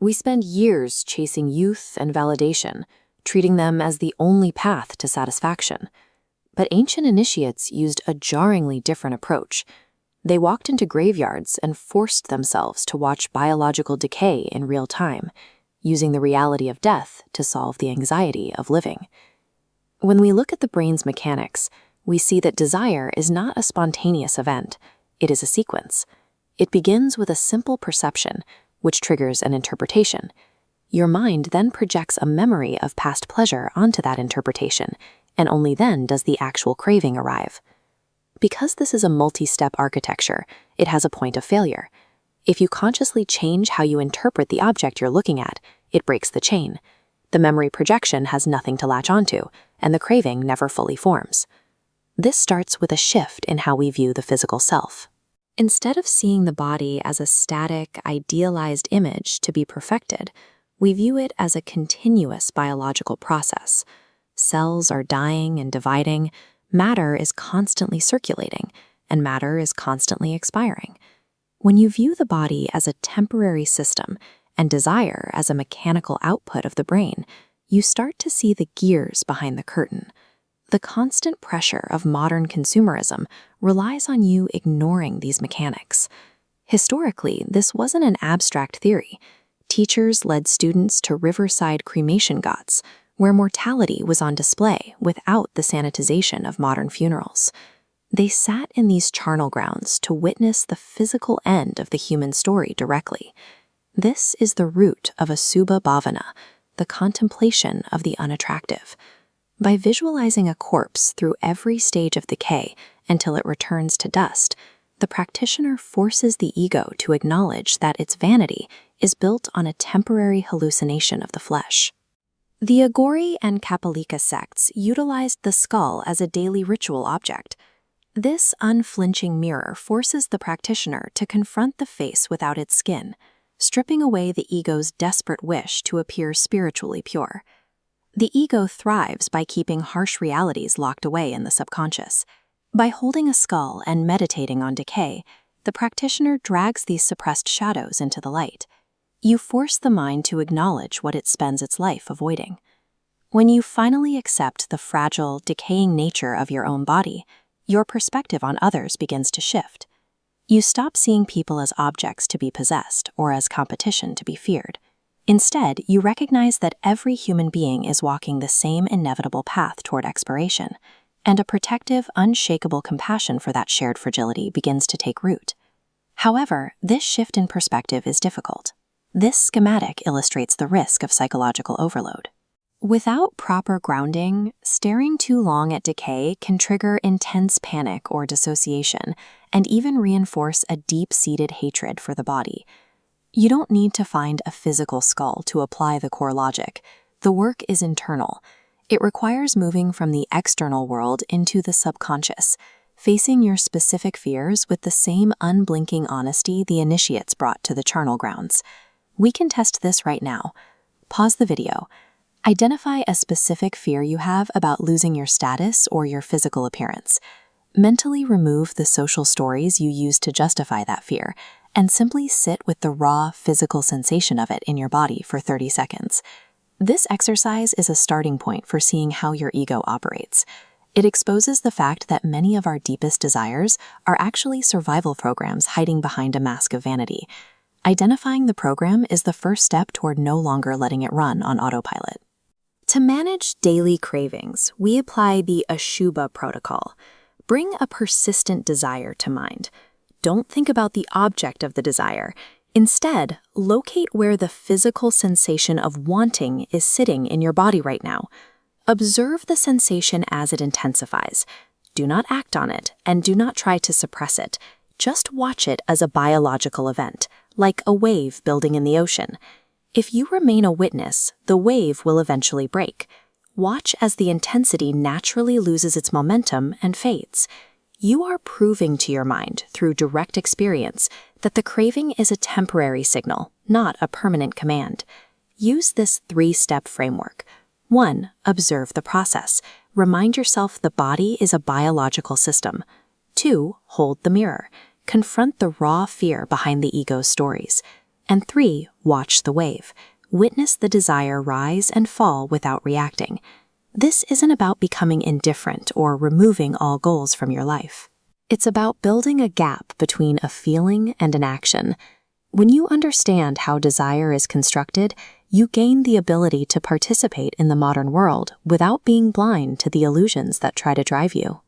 We spend years chasing youth and validation, treating them as the only path to satisfaction. But ancient initiates used a jarringly different approach. They walked into graveyards and forced themselves to watch biological decay in real time, using the reality of death to solve the anxiety of living. When we look at the brain's mechanics, we see that desire is not a spontaneous event. It is a sequence. It begins with a simple perception, which triggers an interpretation. Your mind then projects a memory of past pleasure onto that interpretation, and only then does the actual craving arrive. Because this is a multi-step architecture, it has a point of failure. If you consciously change how you interpret the object you're looking at, it breaks the chain. The memory projection has nothing to latch onto, and the craving never fully forms. This starts with a shift in how we view the physical self. Instead of seeing the body as a static, idealized image to be perfected, we view it as a continuous biological process. Cells are dying and dividing, matter is constantly circulating, and matter is constantly expiring. When you view the body as a temporary system and desire as a mechanical output of the brain, you start to see the gears behind the curtain. The constant pressure of modern consumerism relies on you ignoring these mechanics. Historically, this wasn't an abstract theory. Teachers led students to riverside cremation ghats, where mortality was on display without the sanitization of modern funerals. They sat in these charnel grounds to witness the physical end of the human story directly. This is the root of Asubha Bhavana, the contemplation of the unattractive. By visualizing a corpse through every stage of decay until it returns to dust, the practitioner forces the ego to acknowledge that its vanity is built on a temporary hallucination of the flesh. The Aghori and Kapalika sects utilized the skull as a daily ritual object. This unflinching mirror forces the practitioner to confront the face without its skin, stripping away the ego's desperate wish to appear spiritually pure. The ego thrives by keeping harsh realities locked away in the subconscious. By holding a skull and meditating on decay, the practitioner drags these suppressed shadows into the light. You force the mind to acknowledge what it spends its life avoiding. When you finally accept the fragile, decaying nature of your own body, your perspective on others begins to shift. You stop seeing people as objects to be possessed or as competition to be feared. Instead, you recognize that every human being is walking the same inevitable path toward expiration, and a protective, unshakable compassion for that shared fragility begins to take root. However, this shift in perspective is difficult. This schematic illustrates the risk of psychological overload. Without proper grounding, staring too long at decay can trigger intense panic or dissociation, and even reinforce a deep-seated hatred for the body. You don't need to find a physical skull to apply the core logic. The work is internal. It requires moving from the external world into the subconscious, facing your specific fears with the same unblinking honesty the initiates brought to the charnel grounds. We can test this right now. Pause the video. Identify a specific fear you have about losing your status or your physical appearance. Mentally remove the social stories you use to justify that fear, and simply sit with the raw physical sensation of it in your body for 30 seconds. This exercise is a starting point for seeing how your ego operates. It exposes the fact that many of our deepest desires are actually survival programs hiding behind a mask of vanity. Identifying the program is the first step toward no longer letting it run on autopilot. To manage daily cravings, we apply the Asubha protocol. Bring a persistent desire to mind. Don't think about the object of the desire. Instead, locate where the physical sensation of wanting is sitting in your body right now. Observe the sensation as it intensifies. Do not act on it, and do not try to suppress it. Just watch it as a biological event, like a wave building in the ocean. If you remain a witness, the wave will eventually break. Watch as the intensity naturally loses its momentum and fades. You are proving to your mind, through direct experience, that the craving is a temporary signal, not a permanent command. Use this 3-step framework. 1. Observe the process. Remind yourself the body is a biological system. 2. Hold the mirror. Confront the raw fear behind the ego's stories. And 3, watch the wave. Witness the desire rise and fall without reacting. This isn't about becoming indifferent or removing all goals from your life. It's about building a gap between a feeling and an action. When you understand how desire is constructed, you gain the ability to participate in the modern world without being blind to the illusions that try to drive you.